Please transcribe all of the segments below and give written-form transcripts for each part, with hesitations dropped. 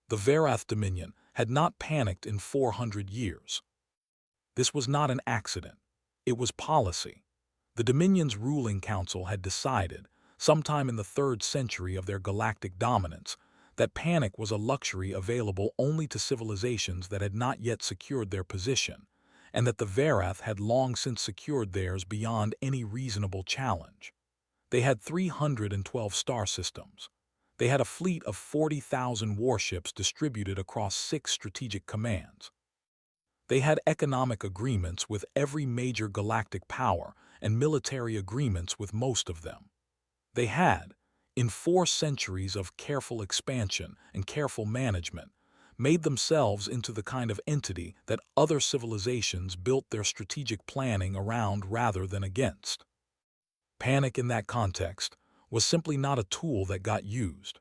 The Varath Dominion had not panicked in 400 years. This was not an accident. It was policy. The Dominion's ruling council had decided, sometime in the 3rd century of their galactic dominance, that panic was a luxury available only to civilizations that had not yet secured their position, and that the Varath had long since secured theirs beyond any reasonable challenge. They had 312 star systems. They had a fleet of 40,000 warships distributed across 6 strategic commands. They had economic agreements with every major galactic power and military agreements with most of them. They had, in 4 centuries of careful expansion and careful management, made themselves into the kind of entity that other civilizations built their strategic planning around rather than against. Panic in that context was simply not a tool that got used.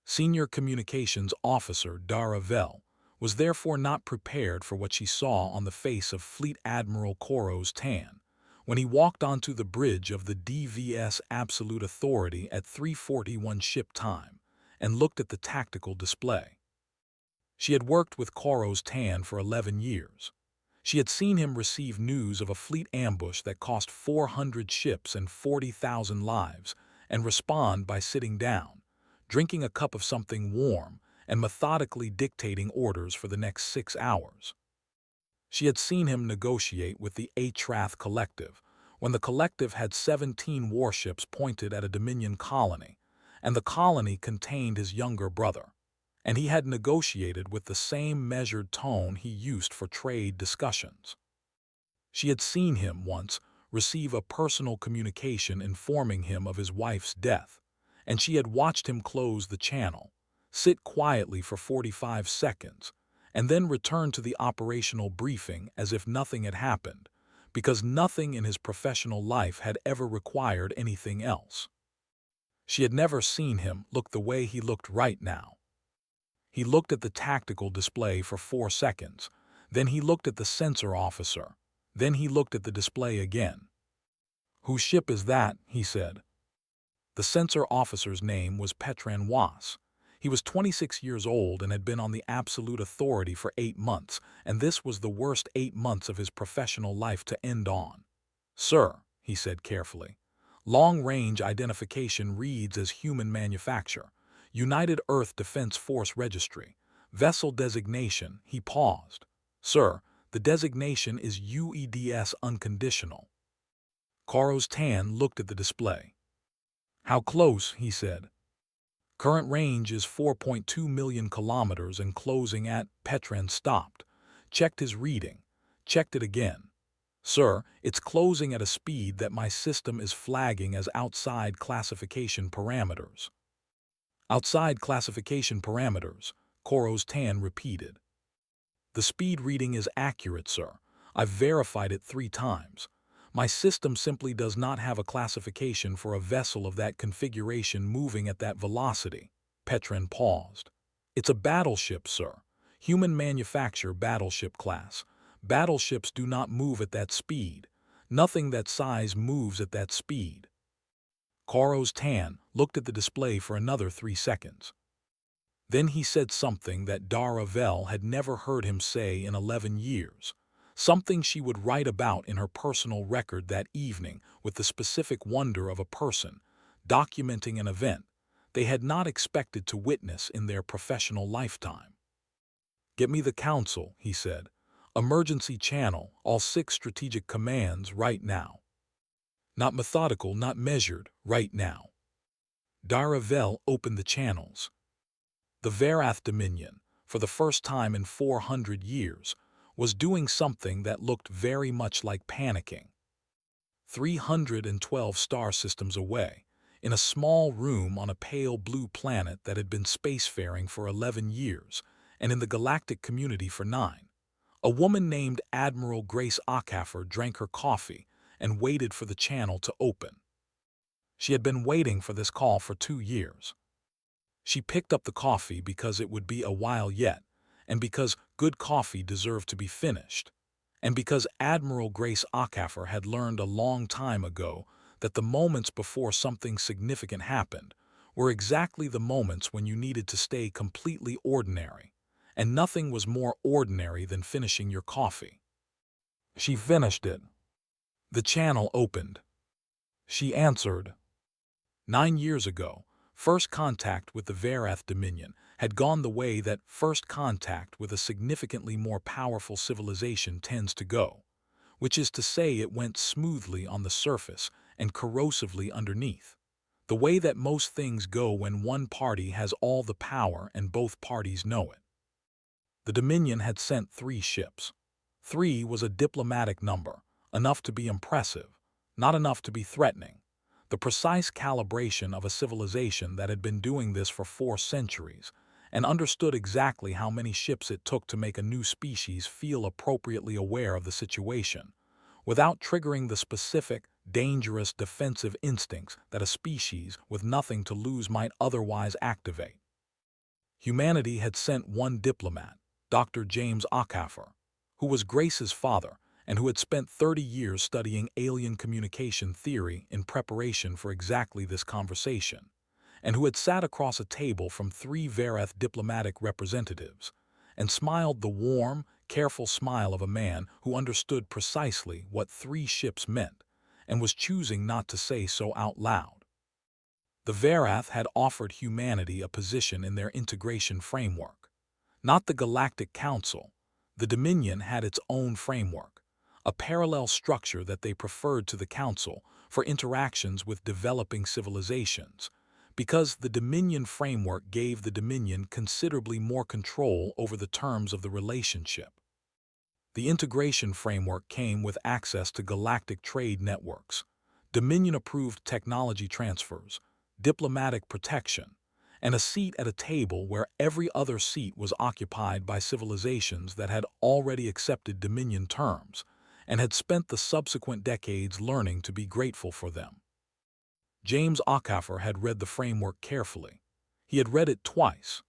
Senior Communications Officer Dara Vel was therefore not prepared for what she saw on the face of Fleet Admiral Koros Tan when he walked onto the bridge of the DVS Absolute Authority at 3:41 ship time and looked at the tactical display. She had worked with Koros Tan for 11 years. She had seen him receive news of a fleet ambush that cost 400 ships and 40,000 lives and respond by sitting down, drinking a cup of something warm, and methodically dictating orders for the next 6 hours. She had seen him negotiate with the Atrath Collective when the collective had 17 warships pointed at a Dominion colony, and the colony contained his younger brother. And he had negotiated with the same measured tone he used for trade discussions. She had seen him once receive a personal communication informing him of his wife's death, and she had watched him close the channel, sit quietly for 45 seconds, and then return to the operational briefing as if nothing had happened, because nothing in his professional life had ever required anything else. She had never seen him look the way he looked right now. He looked at the tactical display for 4 seconds, then he looked at the sensor officer, then he looked at the display again. "Whose ship is that?" he said. The sensor officer's name was Petran Was. He was 26 years old and had been on the Absolute Authority for 8 months, and this was the worst 8 months of his professional life to end on. "Sir," he said carefully, "long-range identification reads as human manufacture. United Earth Defense Force Registry. Vessel designation." He paused. "Sir, the designation is UEDS unconditional." Koros Tan looked at the display. "How close?" he said. "Current range is 4.2 million kilometers and closing at..." Petran stopped, checked his reading, checked it again. "Sir, it's closing at a speed that my system is flagging as outside classification parameters." "Outside classification parameters," Koros Tan repeated. "The speed reading is accurate, sir. I've verified it 3 times. My system simply does not have a classification for a vessel of that configuration moving at that velocity." Petran paused. "It's a battleship, sir. Human manufacture battleship class. Battleships do not move at that speed. Nothing that size moves at that speed." Koros Tan looked at the display for another 3 seconds. Then he said something that Dara Vel had never heard him say in 11 years, something she would write about in her personal record that evening with the specific wonder of a person documenting an event they had not expected to witness in their professional lifetime. "Get me the council," he said. "Emergency channel, all 6 strategic commands right now. Not methodical, not measured, right now." Dara Vel opened the channels. The Varath Dominion, for the first time in 400 years, was doing something that looked very much like panicking. 312 star systems away, in a small room on a pale blue planet that had been spacefaring for 11 years, and in the galactic community for 9, a woman named Admiral Grace Ockhaffer drank her coffee and waited for the channel to open. She had been waiting for this call for 2 years. She picked up the coffee because it would be a while yet, and because good coffee deserved to be finished, and because Admiral Grace Ockhaffer had learned a long time ago that the moments before something significant happened were exactly the moments when you needed to stay completely ordinary, and nothing was more ordinary than finishing your coffee. She finished it. The channel opened. She answered. 9 years ago, first contact with the Varath Dominion had gone the way that first contact with a significantly more powerful civilization tends to go, which is to say it went smoothly on the surface and corrosively underneath, the way that most things go when one party has all the power and both parties know it. The Dominion had sent 3 ships. 3 was a diplomatic number, enough to be impressive, not enough to be threatening. The precise calibration of a civilization that had been doing this for 4 centuries and understood exactly how many ships it took to make a new species feel appropriately aware of the situation, without triggering the specific, dangerous defensive instincts that a species with nothing to lose might otherwise activate. Humanity had sent 1 diplomat, Dr. James Ackaffer, who was Grace's father and who had spent 30 years studying alien communication theory in preparation for exactly this conversation, and who had sat across a table from 3 Varath diplomatic representatives and smiled the warm, careful smile of a man who understood precisely what 3 ships meant and was choosing not to say so out loud. The Varath had offered humanity a position in their integration framework. Not the Galactic Council. The Dominion had its own framework, a parallel structure that they preferred to the Council for interactions with developing civilizations, because the Dominion framework gave the Dominion considerably more control over the terms of the relationship. The integration framework came with access to galactic trade networks, Dominion-approved technology transfers, diplomatic protection, and a seat at a table where every other seat was occupied by civilizations that had already accepted Dominion terms and had spent the subsequent decades learning to be grateful for them. James Ackaffer had read the framework carefully. He had read it twice.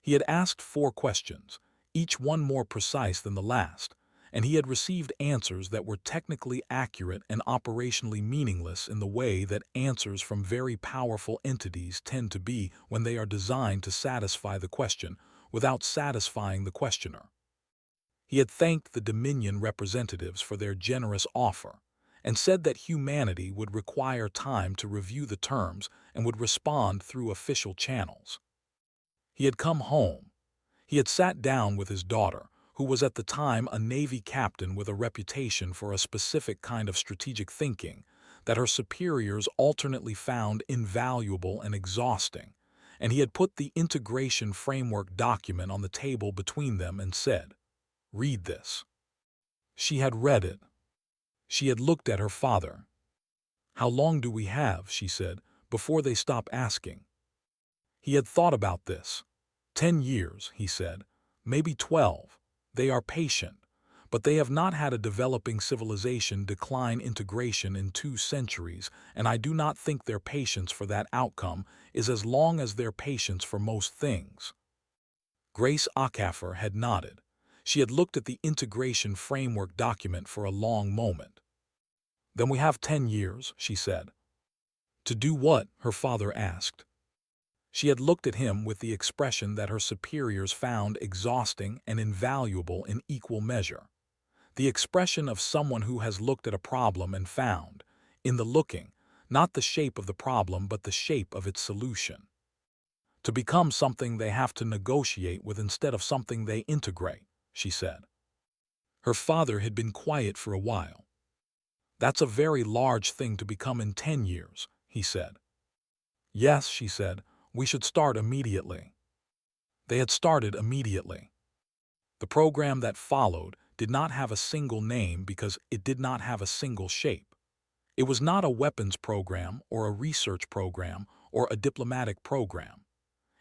He had asked 4 questions, each one more precise than the last, and he had received answers that were technically accurate and operationally meaningless in the way that answers from very powerful entities tend to be when they are designed to satisfy the question without satisfying the questioner. He had thanked the Dominion representatives for their generous offer and said that humanity would require time to review the terms and would respond through official channels. He had come home. He had sat down with his daughter, who was at the time a Navy captain with a reputation for a specific kind of strategic thinking that her superiors alternately found invaluable and exhausting, and he had put the integration framework document on the table between them and said, "Read this." She had read it. She had looked at her father. "How long do we have," she said, "before they stop asking?" He had thought about this. 10 years, he said, maybe 12. They are patient, but they have not had a developing civilization decline integration in 2 centuries, and I do not think their patience for that outcome is as long as their patience for most things. Grace Ackaffer had nodded. She had looked at the integration framework document for a long moment. "Then we have 10 years, she said. "To do what?" her father asked. She had looked at him with the expression that her superiors found exhausting and invaluable in equal measure. The expression of someone who has looked at a problem and found, in the looking, not the shape of the problem but the shape of its solution. To become something they have to negotiate with instead of something they integrate, she said. Her father had been quiet for a while. "That's a very large thing to become in 10 years, he said. "Yes," she said, "we should start immediately." They had started immediately. The program that followed did not have a single name because it did not have a single shape. It was not a weapons program or a research program or a diplomatic program.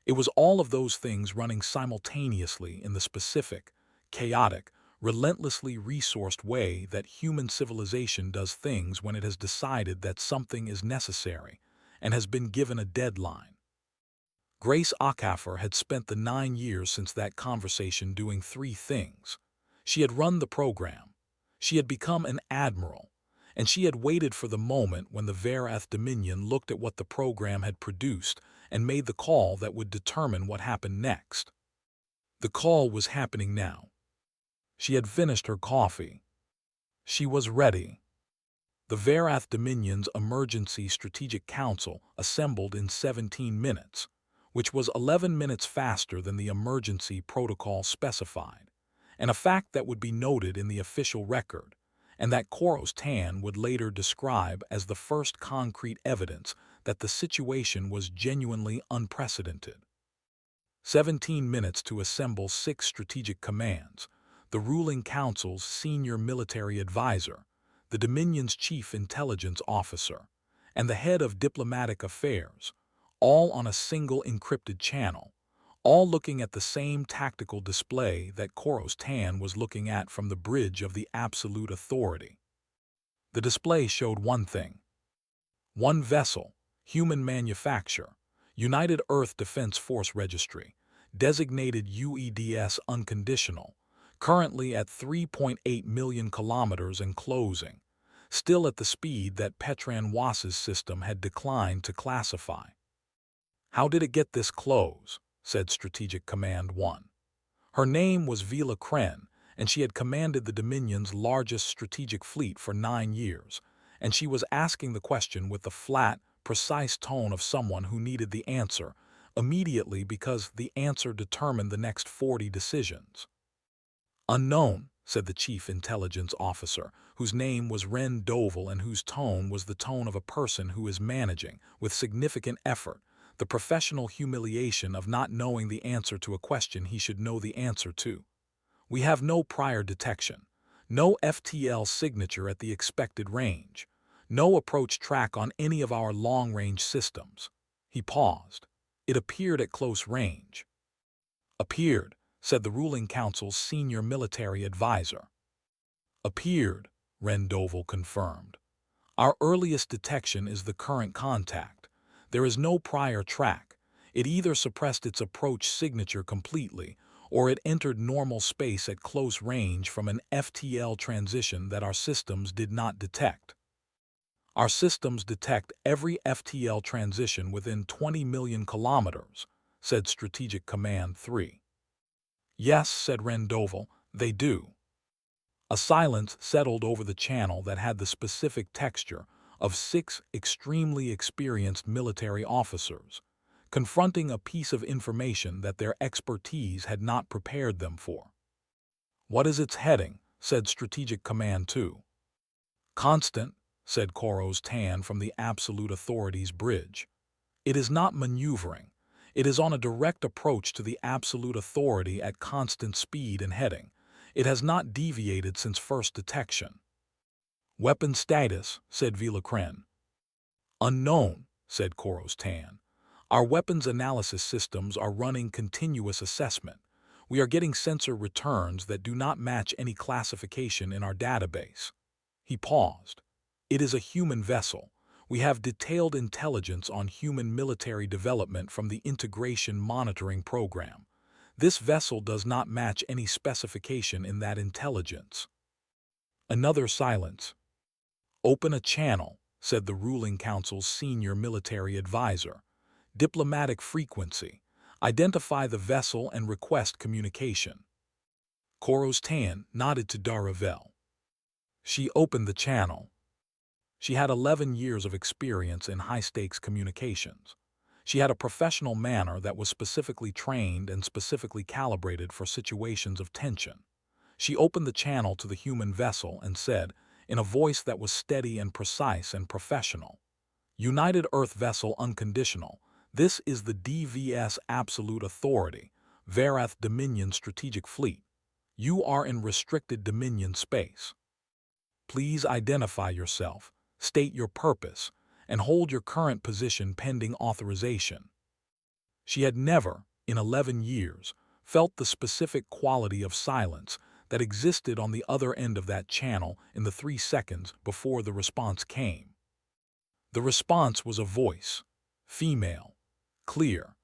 It was all of those things running simultaneously in the specific, chaotic, relentlessly resourced way that human civilization does things when it has decided that something is necessary and has been given a deadline. Grace Ackaffer had spent the 9 years since that conversation doing 3 things. She had run the program, she had become an admiral, and she had waited for the moment when the Varath Dominion looked at what the program had produced and made the call that would determine what happened next. The call was happening now. She had finished her coffee. She was ready. The Varath Dominion's Emergency Strategic Council assembled in 17 minutes, which was 11 minutes faster than the emergency protocol specified, and a fact that would be noted in the official record, and that Koros Tan would later describe as the first concrete evidence that the situation was genuinely unprecedented. 17 minutes to assemble 6 strategic commands, the ruling council's senior military advisor, the Dominion's chief intelligence officer, and the head of diplomatic affairs, all on a single encrypted channel, all looking at the same tactical display that Koros Tan was looking at from the bridge of the Absolute Authority. The display showed one thing. One vessel, human manufacture, United Earth Defense Force Registry, designated UEDS unconditional, currently at 3.8 million kilometers and closing, still at the speed that Petran Wass's system had declined to classify. "How did it get this close?" said Strategic Command 1. Her name was Vila Kren, and she had commanded the Dominion's largest strategic fleet for 9 years, and she was asking the question with the flat, precise tone of someone who needed the answer immediately because the answer determined the next 40 decisions. "Unknown," said the chief intelligence officer, whose name was Ren Doval and whose tone was the tone of a person who is managing, with significant effort, the professional humiliation of not knowing the answer to a question he should know the answer to. "We have no prior detection, no FTL signature at the expected range, no approach track on any of our long-range systems." He paused. "It appeared at close range." "Appeared," said the ruling council's senior military advisor. "Appeared," Ren Doval confirmed. "Our earliest detection is the current contact. There is no prior track. It either suppressed its approach signature completely, or it entered normal space at close range from an FTL transition that our systems did not detect." "Our systems detect every FTL transition within 20 million kilometers," said Strategic Command 3. "Yes," said Ren Doval, "they do." A silence settled over the channel that had the specific texture of 6 extremely experienced military officers, confronting a piece of information that their expertise had not prepared them for. "What is its heading?" said Strategic Command 2. "Constant," said Koros Tan from the Absolute Authority's bridge. "It is not maneuvering. It is on a direct approach to the Absolute Authority at constant speed and heading. It has not deviated since first detection." "Weapon status," said Vila Kren. "Unknown," said Koros Tan. "Our weapons analysis systems are running continuous assessment. We are getting sensor returns that do not match any classification in our database." He paused. "It is a human vessel. We have detailed intelligence on human military development from the Integration Monitoring Program. This vessel does not match any specification in that intelligence." Another silence. "Open a channel," said the ruling council's senior military advisor. "Diplomatic frequency. Identify the vessel and request communication." Koros Tan nodded to Daravel. She opened the channel. She had 11 years of experience in high-stakes communications. She had a professional manner that was specifically trained and specifically calibrated for situations of tension. She opened the channel to the human vessel and said, in a voice that was steady and precise and professional, "United Earth Vessel Unconditional, this is the DVS Absolute Authority, Varath Dominion Strategic Fleet. You are in restricted Dominion space. Please identify yourself, state your purpose, and hold your current position pending authorization." She had never, in 11 years, felt the specific quality of silence that existed on the other end of that channel in the 3 seconds before the response came. The response was a voice, female, clear,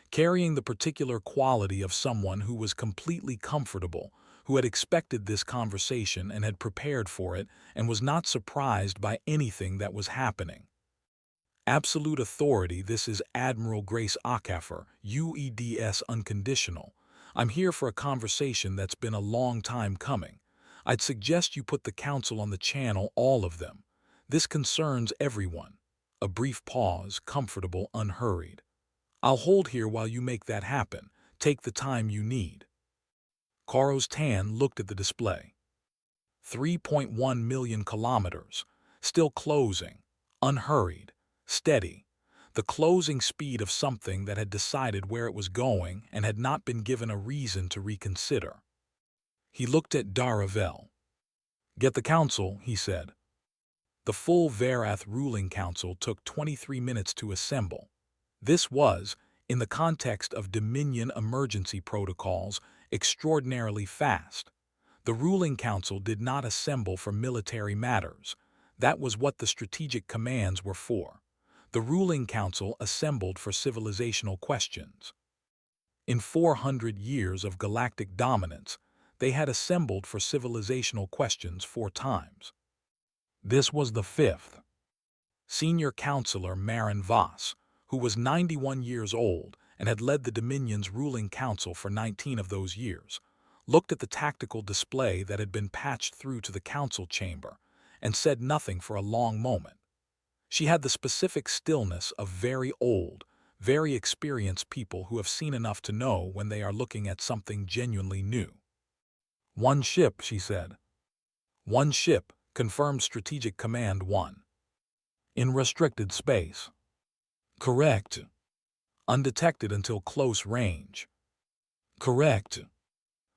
carrying the particular quality of someone who was completely comfortable, who had expected this conversation and had prepared for it and was not surprised by anything that was happening. Absolute authority, this is Admiral Grace Ackeffer, UEDS Unconditional. I'm here for a conversation that's been a long time coming. I'd suggest you put the council on the channel, all of them. This concerns everyone. A brief pause, comfortable, unhurried. I'll hold here while you make that happen. Take the time you need. Koro's Tan looked at the display. 3.1 million kilometers. Still closing. Unhurried. Steady. The closing speed of something that had decided where it was going and had not been given a reason to reconsider. He looked at Daravel. Get the council, he said. The full Varath ruling council took 23 minutes to assemble. This was, in the context of Dominion emergency protocols, extraordinarily fast. The ruling council did not assemble for military matters. That was what the strategic commands were for. The ruling council assembled for civilizational questions. In 400 years of galactic dominance, they had assembled for civilizational questions 4 times. This was the 5th. Senior Counselor Marin Voss, who was 91 years old and had led the Dominion's ruling council for 19 of those years, looked at the tactical display that had been patched through to the council chamber and said nothing for a long moment. She had the specific stillness of very old, very experienced people who have seen enough to know when they are looking at something genuinely new. "One ship," she said. "One ship," confirmed Strategic Command 1. "In restricted space." "Correct." "Undetected until close range." "Correct."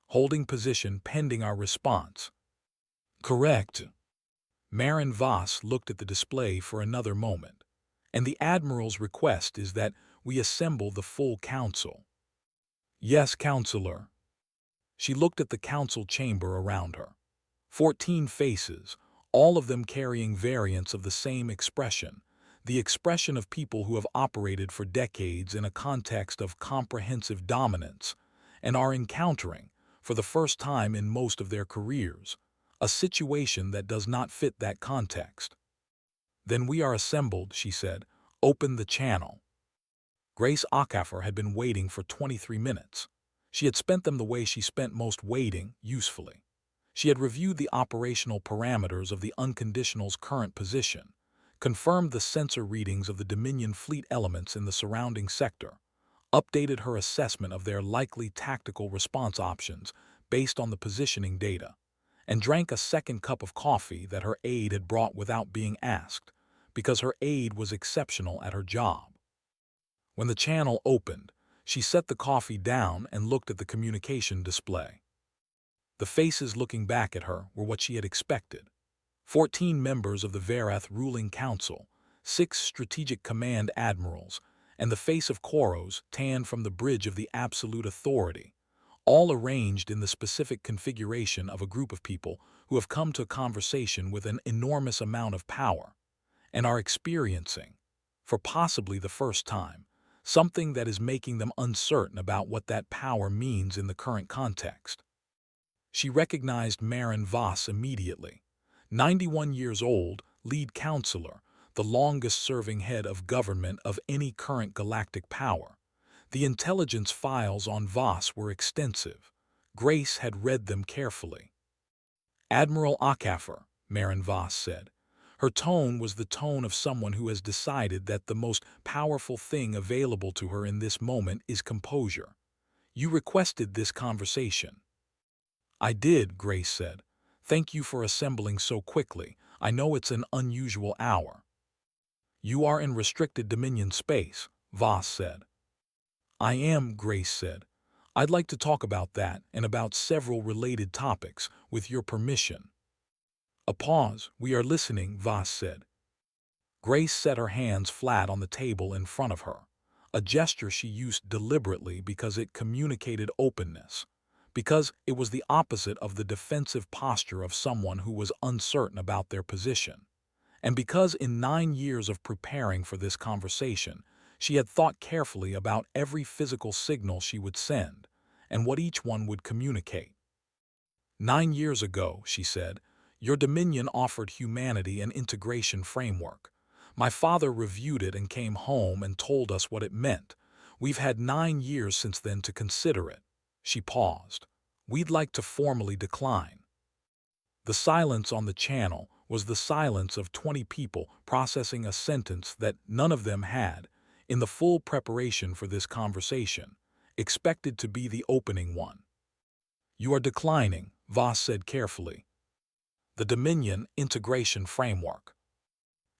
"Holding position pending our response." "Correct." Marin Voss looked at the display for another moment. "And the Admiral's request is that we assemble the full council." "Yes, Counselor." She looked at the council chamber around her. 14 faces, all of them carrying variants of the same expression, the expression of people who have operated for decades in a context of comprehensive dominance and are encountering, for the first time in most of their careers, a situation that does not fit that context. "Then we are assembled," she said. "Open the channel." Grace Ackeffer had been waiting for 23 minutes. She had spent them the way she spent most waiting, usefully. She had reviewed the operational parameters of the Unconditional's current position, confirmed the sensor readings of the Dominion fleet elements in the surrounding sector, updated her assessment of their likely tactical response options based on the positioning data, and drank a second cup of coffee that her aide had brought without being asked, because her aide was exceptional at her job. When the channel opened, she set the coffee down and looked at the communication display. The faces looking back at her were what she had expected. 14 members of the Varath ruling council, 6 strategic command admirals, and the face of Koros tanned from the bridge of the absolute authority, all arranged in the specific configuration of a group of people who have come to a conversation with an enormous amount of power and are experiencing, for possibly the first time, something that is making them uncertain about what that power means in the current context. She recognized Marin Voss immediately. 91 years old, lead counselor, the longest-serving head of government of any current galactic power. The intelligence files on Voss were extensive. Grace had read them carefully. "Admiral Ackeffer," Marin Voss said. Her tone was the tone of someone who has decided that the most powerful thing available to her in this moment is composure. "You requested this conversation." "I did," Grace said. "Thank you for assembling so quickly. I know it's an unusual hour." "You are in restricted Dominion space," Voss said. "I am," Grace said. "I'd like to talk about that and about several related topics, with your permission." A pause. "We are listening," Voss said. Grace set her hands flat on the table in front of her, a gesture she used deliberately because it communicated openness, because it was the opposite of the defensive posture of someone who was uncertain about their position, and because in 9 years of preparing for this conversation, she had thought carefully about every physical signal she would send and what each one would communicate. "9 years ago," she said, "your Dominion offered humanity an integration framework, My father reviewed it and came home and told us what it meant. We've had 9 years since then to consider it." She paused. "We'd like to formally decline." The silence on the channel was the silence of 20 people processing a sentence that none of them had, in the full preparation for this conversation, expected to be the opening one. "You are declining," Voss said carefully. "The Dominion Integration Framework."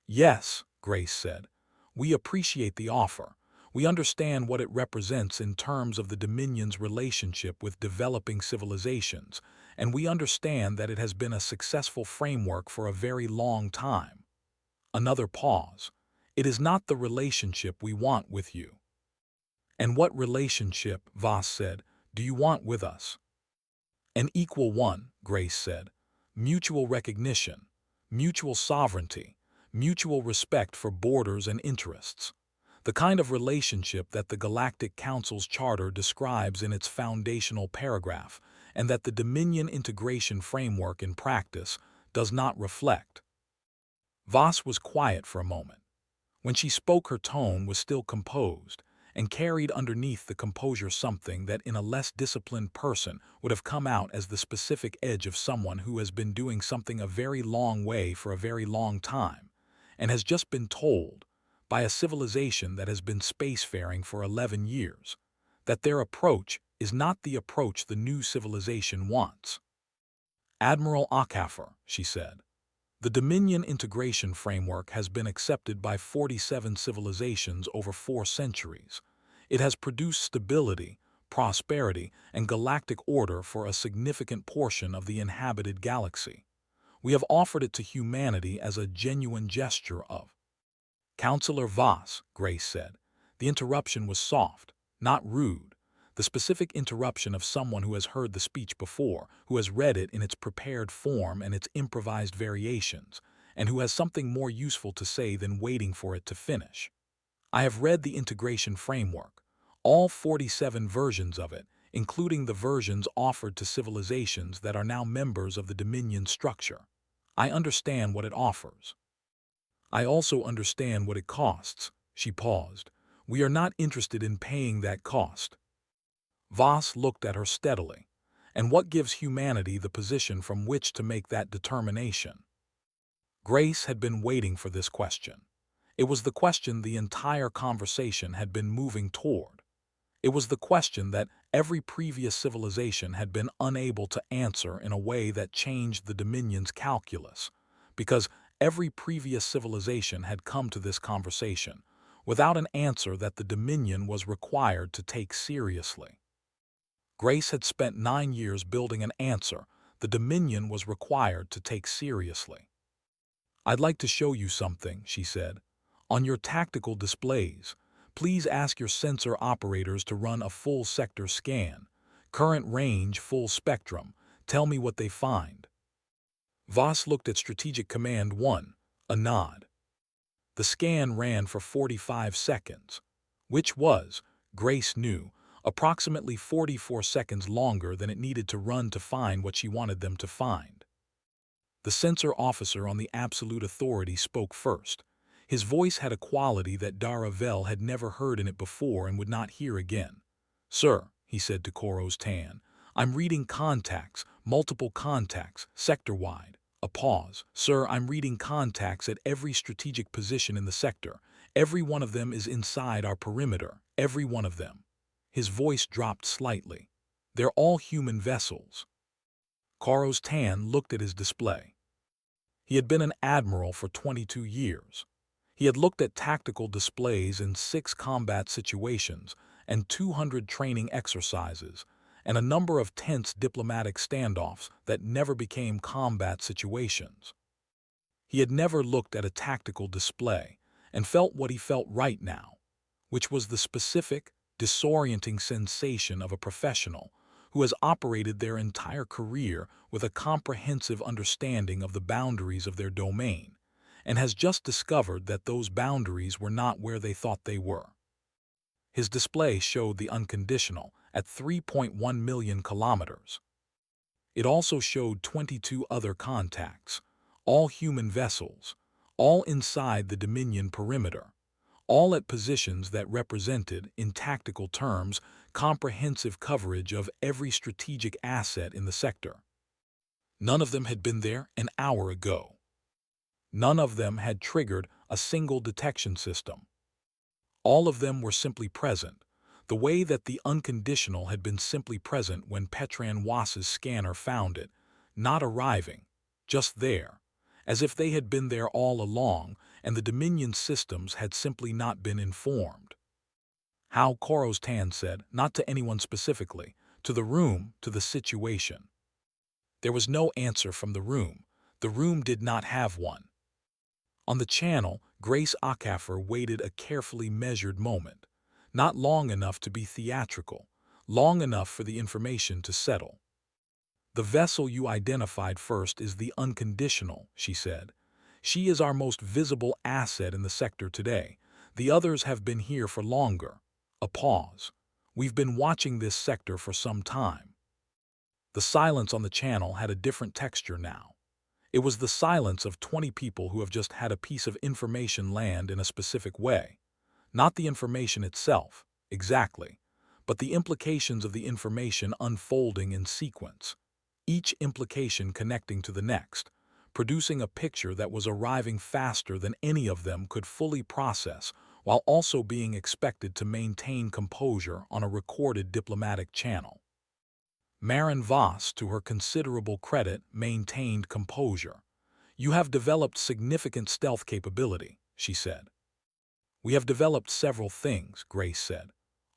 "Yes," Grace said. "We appreciate the offer. We understand what it represents in terms of the Dominion's relationship with developing civilizations, and we understand that it has been a successful framework for a very long time." Another pause. "It is not the relationship we want with you." "And what relationship," Voss said, "do you want with us?" "An equal one," Grace said. "Mutual recognition, mutual sovereignty, mutual respect for borders and interests. The kind of relationship that the Galactic Council's charter describes in its foundational paragraph, and that the Dominion Integration Framework in practice does not reflect." Voss was quiet for a moment. When she spoke, her tone was still composed, and carried underneath the composure something that in a less disciplined person would have come out as the specific edge of someone who has been doing something a very long way for a very long time, and has just been told, by a civilization that has been spacefaring for 11 years, that their approach is not the approach the new civilization wants. "Admiral Akaffer," she said, "the Dominion Integration Framework has been accepted by 47 civilizations over 4 centuries. It has produced stability, prosperity, and galactic order for a significant portion of the inhabited galaxy. We have offered it to humanity as a genuine gesture of—" "Counselor Voss," Grace said. The interruption was soft, not rude. The specific interruption of someone who has heard the speech before, who has read it in its prepared form and its improvised variations, and who has something more useful to say than waiting for it to finish. "I have read the integration framework, all 47 versions of it, including the versions offered to civilizations that are now members of the Dominion structure. I understand what it offers. I also understand what it costs." She paused. "We are not interested in paying that cost." Voss looked at her steadily. "And what gives humanity the position from which to make that determination?" Grace had been waiting for this question. It was the question the entire conversation had been moving toward. It was the question that every previous civilization had been unable to answer in a way that changed the Dominion's calculus, because every previous civilization had come to this conversation without an answer that the Dominion was required to take seriously. Grace had spent 9 years building an answer the Dominion was required to take seriously. "I'd like to show you something," she said. "On your tactical displays, please ask your sensor operators to run a full sector scan. Current range, full spectrum. Tell me what they find." Voss looked at Strategic Command 1, a nod. The scan ran for 45 seconds, which was, Grace knew, approximately 44 seconds longer than it needed to run to find what she wanted them to find. The sensor officer on the absolute authority spoke first. His voice had a quality that Daravel had never heard in it before and would not hear again. "Sir," he said to Koros Tan, "I'm reading contacts, multiple contacts, sector-wide." A pause. "Sir, I'm reading contacts at every strategic position in the sector. Every one of them is inside our perimeter. Every one of them." His voice dropped slightly. "They're all human vessels." Koros Tan looked at his display. He had been an admiral for 22 years. He had looked at tactical displays in 6 combat situations and 200 training exercises, and a number of tense diplomatic standoffs that never became combat situations. He had never looked at a tactical display and felt what he felt right now, which was the specific, disorienting sensation of a professional who has operated their entire career with a comprehensive understanding of the boundaries of their domain, and has just discovered that those boundaries were not where they thought they were. His display showed the unconditional at 3.1 million kilometers. It also showed 22 other contacts, all human vessels, all inside the Dominion perimeter, all at positions that represented, in tactical terms, comprehensive coverage of every strategic asset in the sector. None of them had been there an hour ago. None of them had triggered a single detection system. All of them were simply present, the way that the unconditional had been simply present when Petran Wass's scanner found it, not arriving, just there, as if they had been there all along and the Dominion systems had simply not been informed. How Koros Tan said, not to anyone specifically, to the room, to the situation. There was no answer from the room. The room did not have one. On the channel, Grace Akafer waited a carefully measured moment, not long enough to be theatrical, long enough for the information to settle. "The vessel you identified first is the unconditional," she said. "She is our most visible asset in the sector today. The others have been here for longer." A pause. "We've been watching this sector for some time." The silence on the channel had a different texture now. It was the silence of 20 people who have just had a piece of information land in a specific way. Not the information itself, exactly, but the implications of the information unfolding in sequence, each implication connecting to the next, producing a picture that was arriving faster than any of them could fully process, while also being expected to maintain composure on a recorded diplomatic channel. Marin Voss, to her considerable credit, maintained composure. "You have developed significant stealth capability," she said. "We have developed several things," Grace said.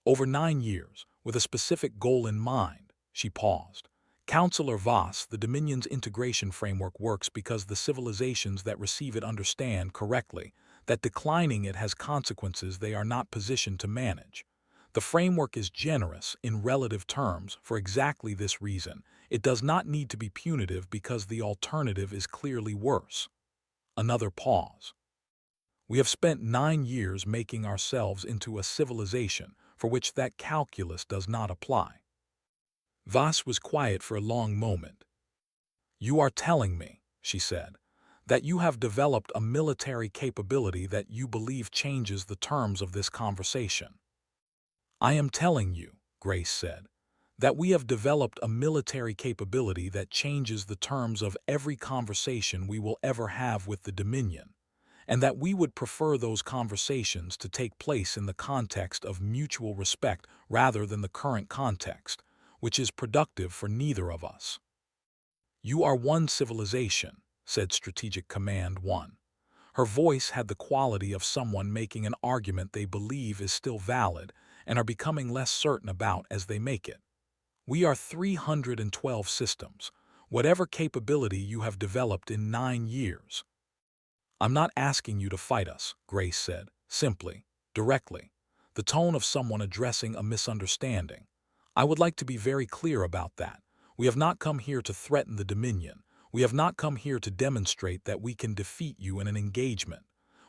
"Over 9 years, with a specific goal in mind." She paused. "Counselor Voss, the Dominion's integration framework works because the civilizations that receive it understand correctly that declining it has consequences they are not positioned to manage. The framework is generous in relative terms for exactly this reason. It does not need to be punitive because the alternative is clearly worse." Another pause. "We have spent 9 years making ourselves into a civilization for which that calculus does not apply." Voss was quiet for a long moment. "You are telling me," she said, "that you have developed a military capability that you believe changes the terms of this conversation." "I am telling you," Grace said, "that we have developed a military capability that changes the terms of every conversation we will ever have with the Dominion, and that we would prefer those conversations to take place in the context of mutual respect rather than the current context, which is productive for neither of us." "You are one civilization," said Strategic Command 1. Her voice had the quality of someone making an argument they believe is still valid and are becoming less certain about as they make it. "We are 312 systems, whatever capability you have developed in 9 years. "I'm not asking you to fight us," Grace said, simply, directly, the tone of someone addressing a misunderstanding. "I would like to be very clear about that. We have not come here to threaten the Dominion. We have not come here to demonstrate that we can defeat you in an engagement.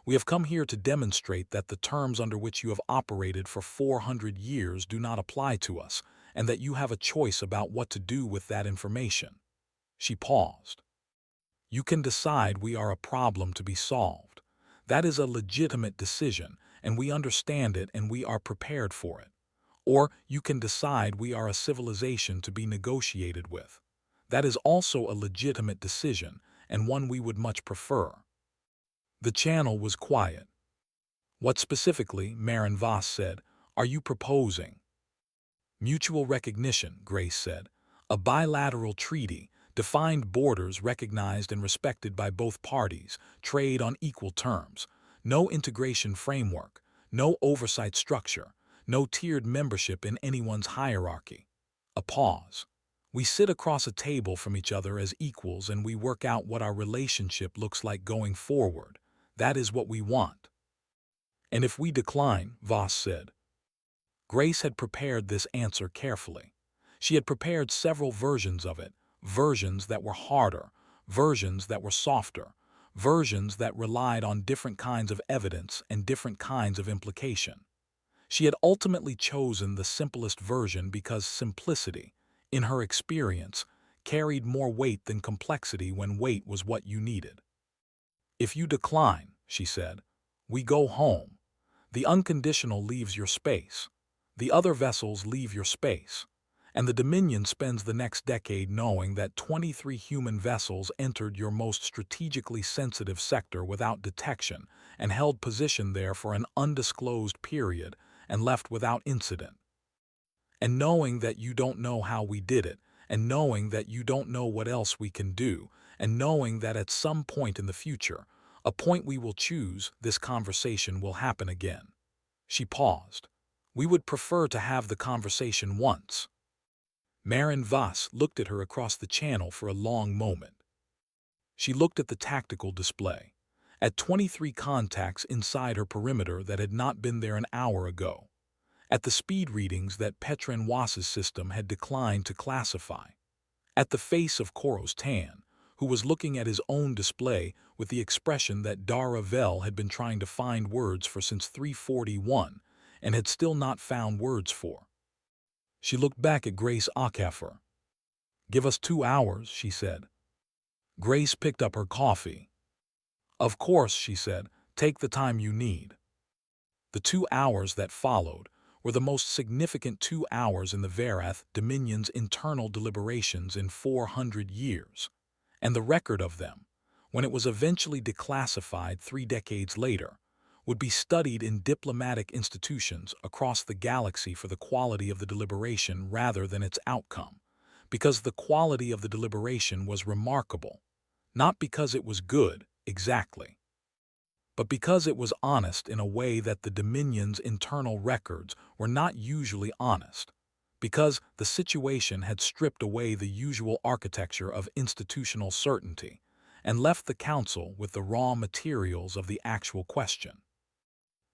We have come here to demonstrate that the terms under which you have operated for 400 years do not apply to us, and that you have a choice about what to do with that information." She paused. "You can decide we are a problem to be solved. That is a legitimate decision, and we understand it and we are prepared for it. Or you can decide we are a civilization to be negotiated with. That is also a legitimate decision, and one we would much prefer." The channel was quiet. "What specifically," Marin Voss said, "are you proposing?" "Mutual recognition," Grace said. "A bilateral treaty, defined borders recognized and respected by both parties, trade on equal terms, no integration framework, no oversight structure, no tiered membership in anyone's hierarchy." A pause. "We sit across a table from each other as equals and we work out what our relationship looks like going forward. That is what we want." "And if we decline," Voss said. Grace had prepared this answer carefully. She had prepared several versions of it, versions that were harder, versions that were softer, versions that relied on different kinds of evidence and different kinds of implication. She had ultimately chosen the simplest version because simplicity, in her experience, carried more weight than complexity when weight was what you needed. If you decline, she said, we go home. The unconditional leaves your space. The other vessels leave your space. And the Dominion spends the next decade knowing that 23 human vessels entered your most strategically sensitive sector without detection and held position there for an undisclosed period and left without incident. And knowing that you don't know how we did it, and knowing that you don't know what else we can do, and knowing that at some point in the future, a point we will choose, this conversation will happen again. She paused. We would prefer to have the conversation once. Marin Voss looked at her across the channel for a long moment. She looked at the tactical display, at 23 contacts inside her perimeter that had not been there an hour ago, at the speed readings that Petren Wass's system had declined to classify, at the face of Koros Tan, who was looking at his own display with the expression that Dara Vel had been trying to find words for since 341 and had still not found words for. She looked back at Grace Acaffer. Give us 2 hours, she said. Grace picked up her coffee. Of course, she said, take the time you need. The 2 hours that followed were the most significant 2 hours in the Verath Dominion's internal deliberations in 400 years, and the record of them, when it was eventually declassified 3 decades later, would be studied in diplomatic institutions across the galaxy for the quality of the deliberation rather than its outcome, because the quality of the deliberation was remarkable, not because it was good, exactly, but because it was honest in a way that the Dominion's internal records were not usually honest, because the situation had stripped away the usual architecture of institutional certainty and left the Council with the raw materials of the actual question.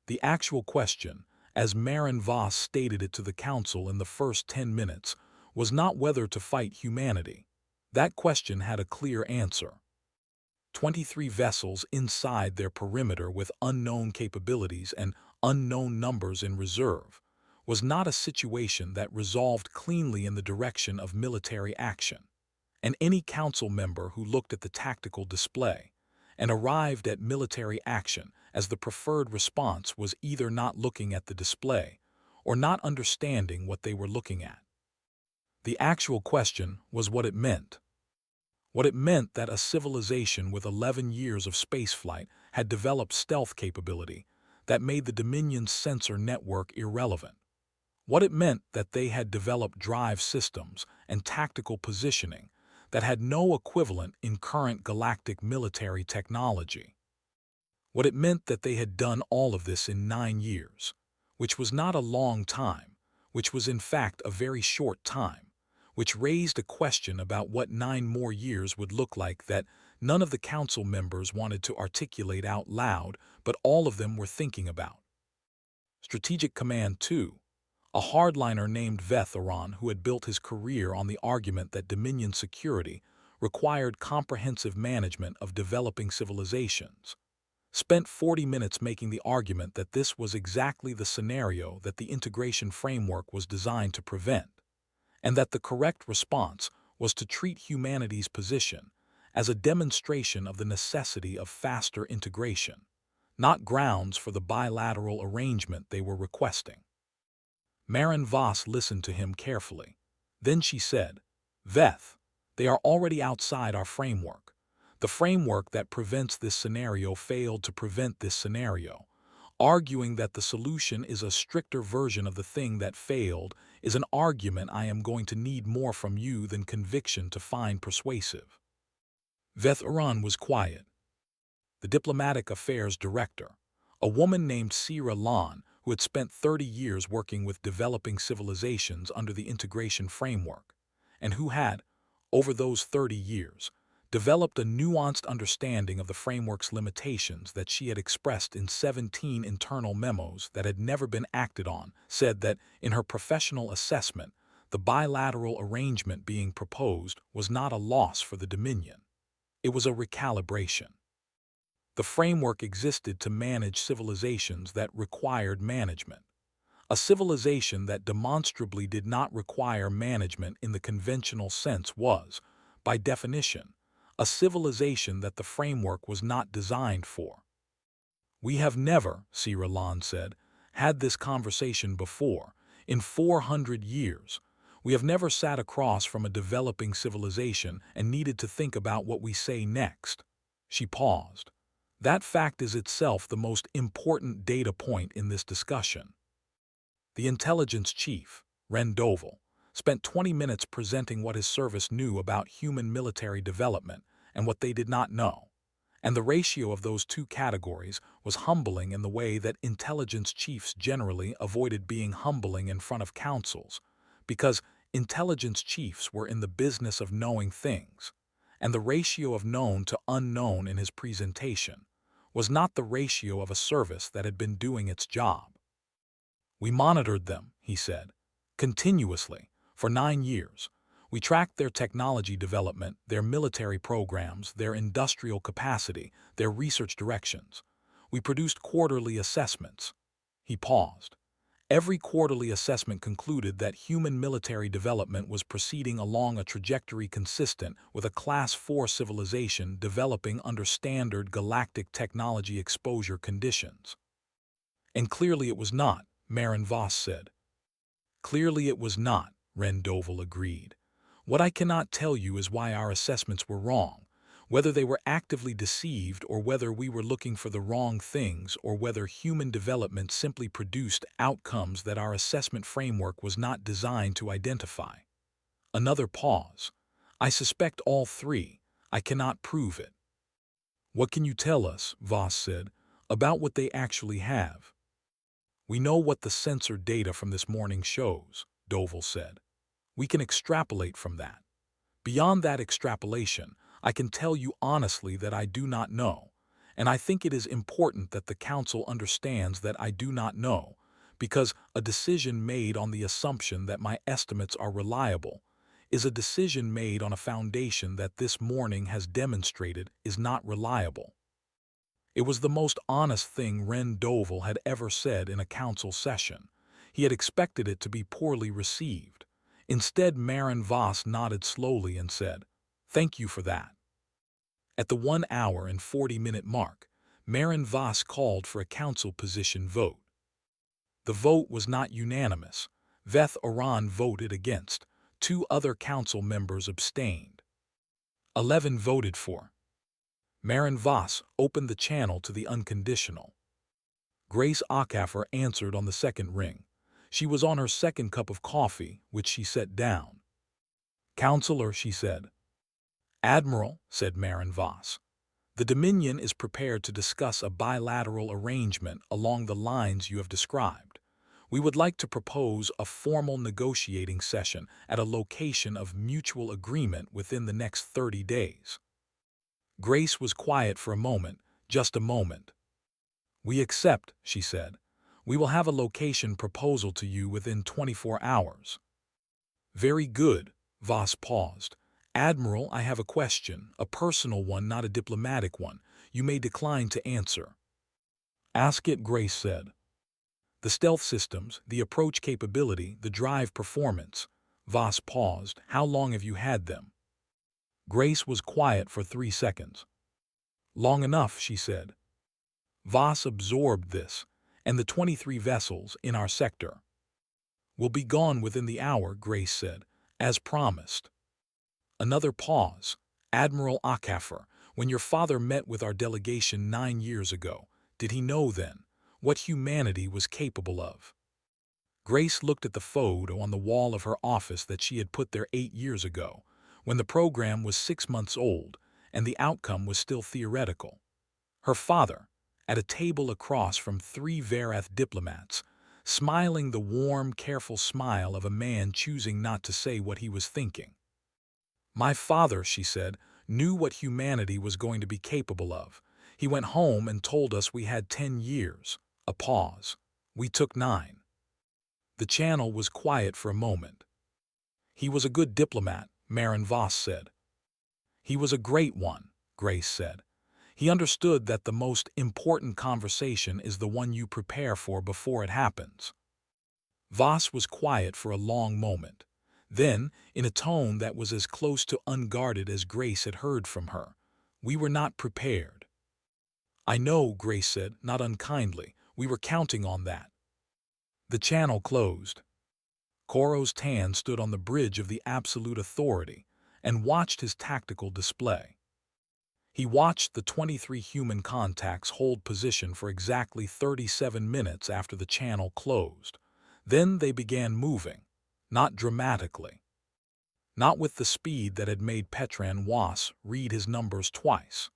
The actual question, as Marin Voss stated it to the Council in the first 10 minutes, was not whether to fight humanity. That question had a clear answer. 23 vessels inside their perimeter with unknown capabilities and unknown numbers in reserve was not a situation that resolved cleanly in the direction of military action. And any Council member who looked at the tactical display and arrived at military action as the preferred response was either not looking at the display or not understanding what they were looking at. The actual question was what it meant. What it meant that a civilization with 11 years of spaceflight had developed stealth capability that made the Dominion's sensor network irrelevant. What it meant that they had developed drive systems and tactical positioning that had no equivalent in current galactic military technology. What it meant that they had done all of this in 9 years, which was not a long time, which was in fact a very short time, which raised a question about what 9 more years would look like that none of the Council members wanted to articulate out loud, but all of them were thinking about. Strategic Command 2, a hardliner named Vetheron who had built his career on the argument that Dominion security required comprehensive management of developing civilizations, spent 40 minutes making the argument that this was exactly the scenario that the integration framework was designed to prevent, and that the correct response was to treat humanity's position as a demonstration of the necessity of faster integration, not grounds for the bilateral arrangement they were requesting. Marin Voss listened to him carefully. Then she said, Veth, they are already outside our framework. The framework that prevents this scenario failed to prevent this scenario. Arguing that the solution is a stricter version of the thing that failed is an argument I am going to need more from you than conviction to find persuasive. Vetheron was quiet. The Diplomatic Affairs Director, a woman named Sira Lan, who had spent 30 years working with developing civilizations under the integration framework, and who had, over those 30 years, developed a nuanced understanding of the framework's limitations that she had expressed in 17 internal memos that had never been acted on, said that, in her professional assessment, the bilateral arrangement being proposed was not a loss for the Dominion. It was a recalibration. The framework existed to manage civilizations that required management. A civilization that demonstrably did not require management in the conventional sense was, by definition, a civilization that the framework was not designed for. We have never, Sierra Lan said, had this conversation before. In 400 years, we have never sat across from a developing civilization and needed to think about what we say next. She paused. That fact is itself the most important data point in this discussion. The intelligence chief, Ren Doval, spent 20 minutes presenting what his service knew about human military development and what they did not know. And the ratio of those two categories was humbling in the way that intelligence chiefs generally avoided being humbling in front of councils, because intelligence chiefs were in the business of knowing things, and the ratio of known to unknown in his presentation was not the ratio of a service that had been doing its job. We monitored them, he said, continuously, for 9 years. We tracked their technology development, their military programs, their industrial capacity, their research directions. We produced quarterly assessments. He paused. Every quarterly assessment concluded that human military development was proceeding along a trajectory consistent with a Class 4 civilization developing under standard galactic technology exposure conditions. And clearly it was not, Marin Voss said. Clearly it was not, Ren Doval agreed. What I cannot tell you is why our assessments were wrong, whether they were actively deceived or whether we were looking for the wrong things or whether human development simply produced outcomes that our assessment framework was not designed to identify. Another pause. I suspect all three. I cannot prove it. What can you tell us, Voss said, about what they actually have? We know what the sensor data from this morning shows, Doval said. We can extrapolate from that. Beyond that extrapolation, I can tell you honestly that I do not know, and I think it is important that the Council understands that I do not know, because a decision made on the assumption that my estimates are reliable is a decision made on a foundation that this morning has demonstrated is not reliable. It was the most honest thing Ren Doval had ever said in a Council session. He had expected it to be poorly received. Instead, Marin Voss nodded slowly and said, "Thank you for that." At the 1 hour and 40-minute mark, Marin Voss called for a council position vote. The vote was not unanimous. Veth Oran voted against. 2 other council members abstained. 11 voted for. Marin Voss opened the channel to the unconditional. Grace Acaffer answered on the second ring. She was on her second cup of coffee, which she set down. "Counselor," she said. "Admiral," said Marin Voss, "the Dominion is prepared to discuss a bilateral arrangement along the lines you have described. We would like to propose a formal negotiating session at a location of mutual agreement within the next 30 days. Grace was quiet for a moment, just a moment. "We accept," she said. "We will have a location proposal to you within 24 hours. "Very good." Voss paused. "Admiral, I have a question, a personal one, not a diplomatic one. You may decline to answer." "Ask it," Grace said. "The stealth systems, the approach capability, the drive performance." Voss paused. "How long have you had them?" Grace was quiet for 3 seconds. "Long enough," she said. Voss absorbed this. "And the 23 vessels in our sector?" "Will be gone within the hour," Grace said, "as promised." Another pause. "Admiral Acaffer, when your father met with our delegation 9 years ago, did he know then what humanity was capable of?" Grace looked at the photo on the wall of her office that she had put there 8 years ago, when the program was 6 months old and the outcome was still theoretical. Her father, at a table across from 3 Verath diplomats, smiling the warm, careful smile of a man choosing not to say what he was thinking. "My father," she said, "knew what humanity was going to be capable of. He went home and told us we had 10 years. A pause. We took 9. The channel was quiet for a moment. "He was a good diplomat," Marin Voss said. "He was a great one," Grace said. "He understood that the most important conversation is the one you prepare for before it happens." Voss was quiet for a long moment. Then, in a tone that was as close to unguarded as Grace had heard from her, "We were not prepared." "I know," Grace said, not unkindly. "We were counting on that." The channel closed. Koro's Tan stood on the bridge of the absolute authority and watched his tactical display. He watched the 23 human contacts hold position for exactly 37 minutes after the channel closed. Then they began moving, not dramatically, not with the speed that had made Petran Was read his numbers twice.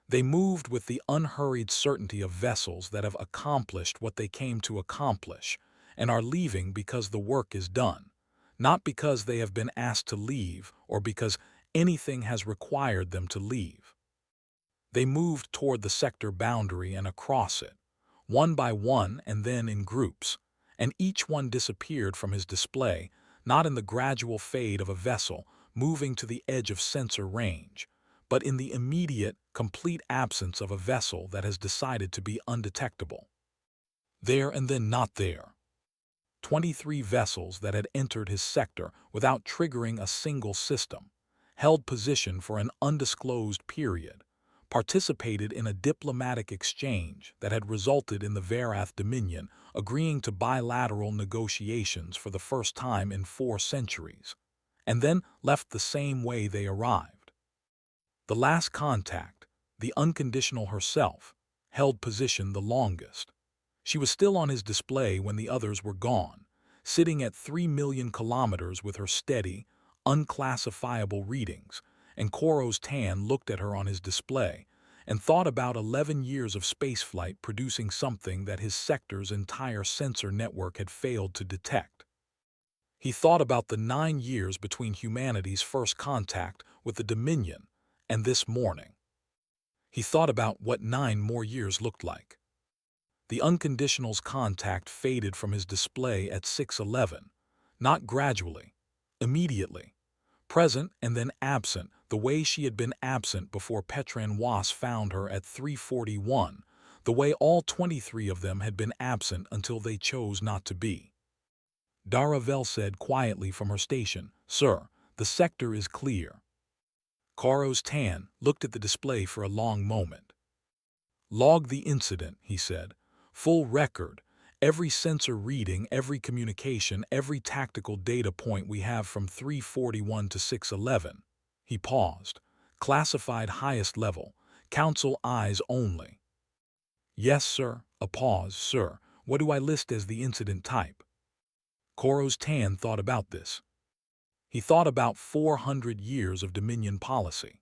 They moved with the unhurried certainty of vessels that have accomplished what they came to accomplish and are leaving because the work is done, not because they have been asked to leave or because anything has required them to leave. They moved toward the sector boundary and across it, one by one and then in groups, and each one disappeared from his display, not in the gradual fade of a vessel moving to the edge of sensor range, but in the immediate, complete absence of a vessel that has decided to be undetectable. There and then not there. 23 vessels that had entered his sector without triggering a single system, held position for an undisclosed period, participated in a diplomatic exchange that had resulted in the Varath Dominion agreeing to bilateral negotiations for the first time in 4 centuries, and then left the same way they arrived. The last contact, the unconditional herself, held position the longest. She was still on his display when the others were gone, sitting at 3 million kilometers with her steady, unclassifiable readings, and Koro's Tan looked at her on his display and thought about 11 years of spaceflight producing something that his sector's entire sensor network had failed to detect. He thought about the 9 years between humanity's first contact with the Dominion and this morning. He thought about what 9 more years looked like. The unconditional's contact faded from his display at 6:11, not gradually, immediately, present and then absent the way she had been absent before Petran Was found her at 3:41, the way all 23 of them had been absent until they chose not to be. Daravel said quietly from her station, "Sir, the sector is clear." Koro's Tan looked at the display for a long moment. "Log the incident," he said. "Full record, every sensor reading, every communication, every tactical data point we have from 3:41 to 6:11. He paused. "Classified highest level. Council eyes only." "Yes, sir." A pause. "Sir, what do I list as the incident type?" Koro's Tan thought about this. He thought about 400 years of Dominion policy,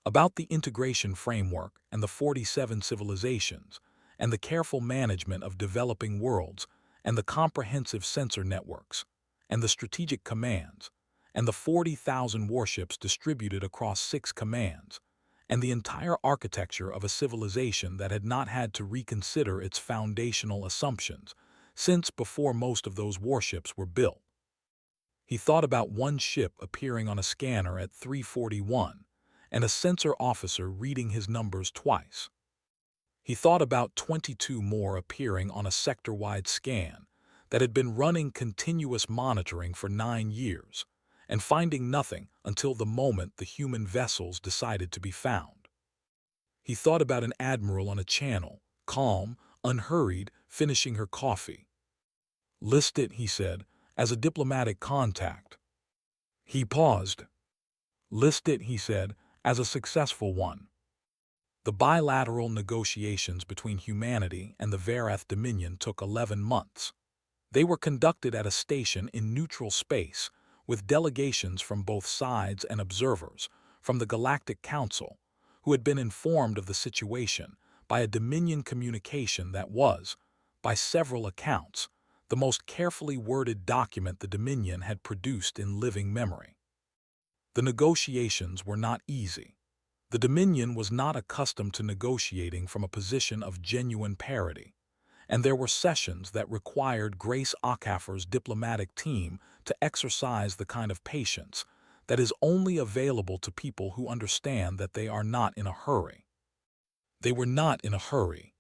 about the integration framework and the 47 civilizations, and the careful management of developing worlds, and the comprehensive sensor networks, and the strategic commands, and the 40,000 warships distributed across 6 commands, and the entire architecture of a civilization that had not had to reconsider its foundational assumptions since before most of those warships were built. He thought about one ship appearing on a scanner at 3:41 and a sensor officer reading his numbers twice. He thought about 22 more appearing on a sector-wide scan that had been running continuous monitoring for 9 years and finding nothing until the moment the human vessels decided to be found. He thought about an admiral on a channel, calm, unhurried, finishing her coffee. "List it," he said, "as a diplomatic contact." He paused. "List it," he said, "as a successful one." The bilateral negotiations between humanity and the Varath Dominion took 11 months. They were conducted at a station in neutral space, with delegations from both sides and observers from the Galactic Council, who had been informed of the situation by a Dominion communication that was, by several accounts, the most carefully worded document the Dominion had produced in living memory. The negotiations were not easy. The Dominion was not accustomed to negotiating from a position of genuine parity, and there were sessions that required Grace Ockhaffer's diplomatic team to exercise the kind of patience that is only available to people who understand that they are not in a hurry. They were not in a hurry.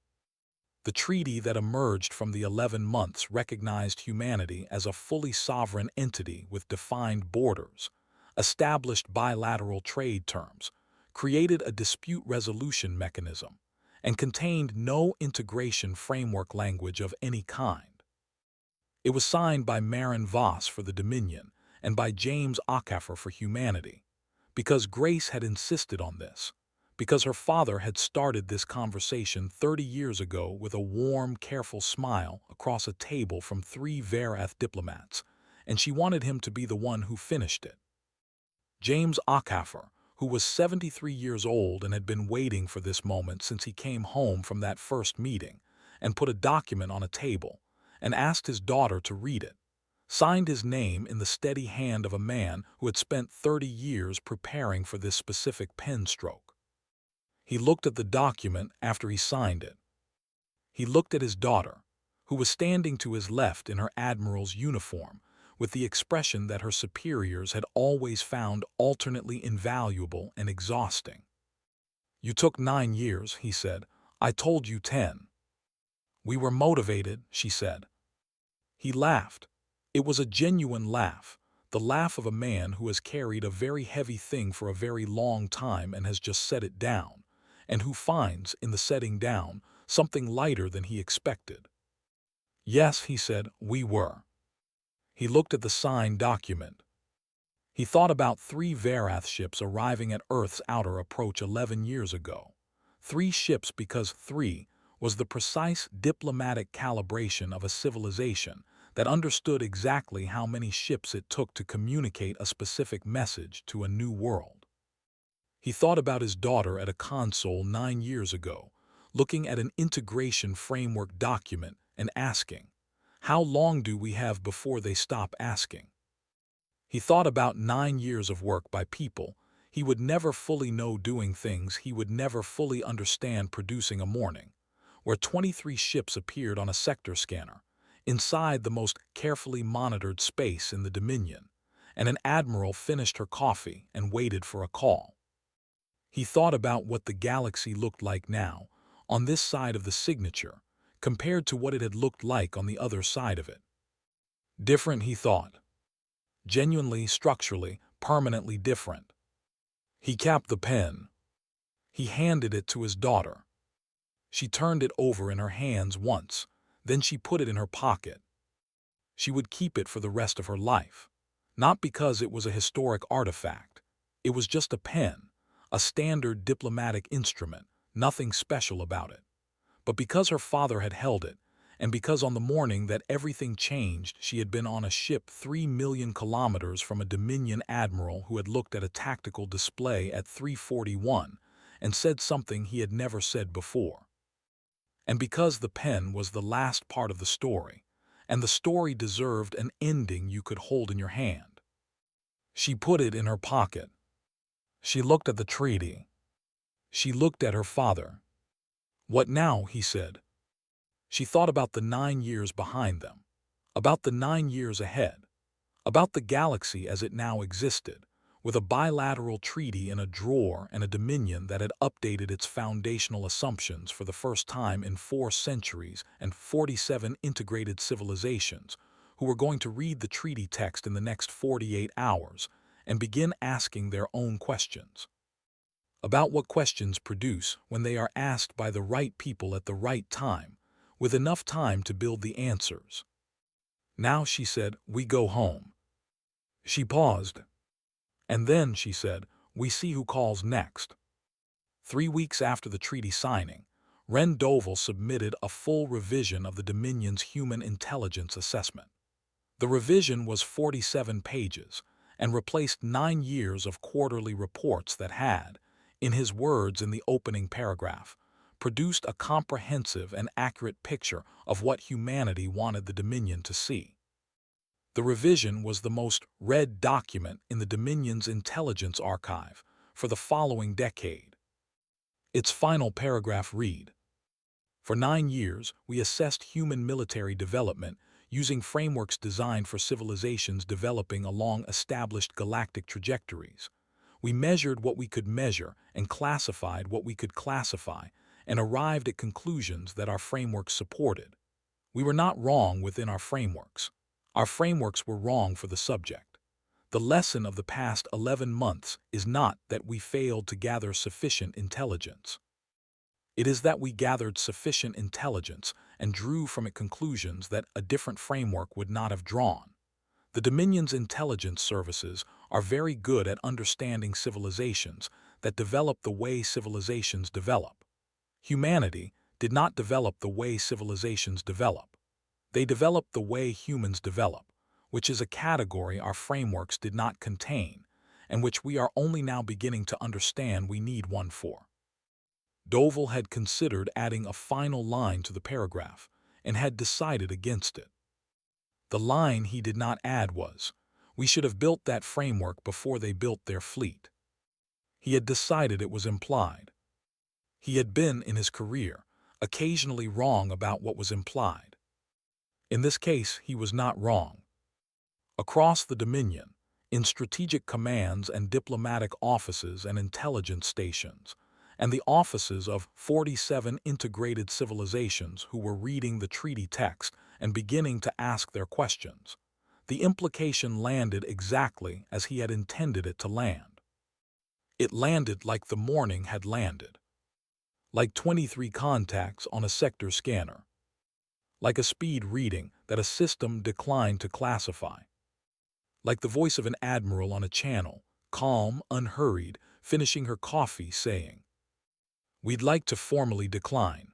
The treaty that emerged from the 11 months recognized humanity as a fully sovereign entity with defined borders, established bilateral trade terms, created a dispute resolution mechanism, and contained no integration framework language of any kind. It was signed by Marin Voss for the Dominion and by James Acafer for humanity, because Grace had insisted on this, because her father had started this conversation 30 years ago with a warm, careful smile across a table from 3 Verath diplomats, and she wanted him to be the one who finished it. James Acafer, who was 73 years old and had been waiting for this moment since he came home from that first meeting, and put a document on a table, and asked his daughter to read it, signed his name in the steady hand of a man who had spent 30 years preparing for this specific pen stroke. He looked at the document after he signed it. He looked at his daughter, who was standing to his left in her admiral's uniform, with the expression that her superiors had always found alternately invaluable and exhausting. "You took 9 years," he said. "I told you 10. "We were motivated," she said. He laughed. It was a genuine laugh, the laugh of a man who has carried a very heavy thing for a very long time and has just set it down, and who finds, in the setting down, something lighter than he expected. "Yes," he said, "we were." He looked at the signed document. He thought about 3 Verath ships arriving at Earth's outer approach 11 years ago. 3 ships because 3 was the precise diplomatic calibration of a civilization that understood exactly how many ships it took to communicate a specific message to a new world. He thought about his daughter at a console 9 years ago, looking at an integration framework document and asking, "How long do we have before they stop asking?" He thought about 9 years of work by people he would never fully know doing things he would never fully understand producing a morning, where 23 ships appeared on a sector scanner, inside the most carefully monitored space in the Dominion, and an admiral finished her coffee and waited for a call. He thought about what the galaxy looked like now, on this side of the signature, compared to what it had looked like on the other side of it. Different, he thought. Genuinely, structurally, permanently different. He capped the pen. He handed it to his daughter. She turned it over in her hands once, then she put it in her pocket. She would keep it for the rest of her life. Not because it was a historic artifact. It was just a pen, a standard diplomatic instrument, nothing special about it. But because her father had held it, and because on the morning that everything changed she had been on a ship 3 million kilometers from a Dominion admiral who had looked at a tactical display at 341 and said something he had never said before. And because the pen was the last part of the story, and the story deserved an ending you could hold in your hand. She put it in her pocket. She looked at the treaty. She looked at her father. "What now?" he said. She thought about the 9 years behind them, about the 9 years ahead, about the galaxy as it now existed, with a bilateral treaty in a drawer and a Dominion that had updated its foundational assumptions for the first time in 4 centuries and 47 integrated civilizations, who were going to read the treaty text in the next 48 hours and begin asking their own questions. About what questions produce when they are asked by the right people at the right time, with enough time to build the answers. "Now," she said, "we go home." She paused. "And then," she said, "we see who calls next." 3 weeks after the treaty signing, Ren Doval submitted a full revision of the Dominion's Human Intelligence Assessment. The revision was 47 pages and replaced 9 years of quarterly reports that had, in his words in the opening paragraph, produced a comprehensive and accurate picture of what humanity wanted the Dominion to see. The revision was the most read document in the Dominion's intelligence archive for the following decade. Its final paragraph read, "For 9 years, we assessed human military development using frameworks designed for civilizations developing along established galactic trajectories. We measured what we could measure and classified what we could classify, and arrived at conclusions that our frameworks supported. We were not wrong within our frameworks. Our frameworks were wrong for the subject. The lesson of the past 11 months is not that we failed to gather sufficient intelligence. It is that we gathered sufficient intelligence and drew from it conclusions that a different framework would not have drawn. The Dominion's intelligence services are very good at understanding civilizations that develop the way civilizations develop. Humanity did not develop the way civilizations develop. They developed the way humans develop, which is a category our frameworks did not contain, and which we are only now beginning to understand we need one for. Dovell had considered adding a final line to the paragraph, and had decided against it. The line he did not add was, "We should have built that framework before they built their fleet." He had decided it was implied. He had been, in his career, occasionally wrong about what was implied. In this case, he was not wrong. Across the Dominion, in strategic commands and diplomatic offices and intelligence stations, and the offices of 47 integrated civilizations who were reading the treaty text and beginning to ask their questions, the implication landed exactly as he had intended it to land. It landed like the morning had landed. Like 23 contacts on a sector scanner. Like a speed reading that a system declined to classify. Like the voice of an admiral on a channel, calm, unhurried, finishing her coffee, saying, "We'd like to formally decline."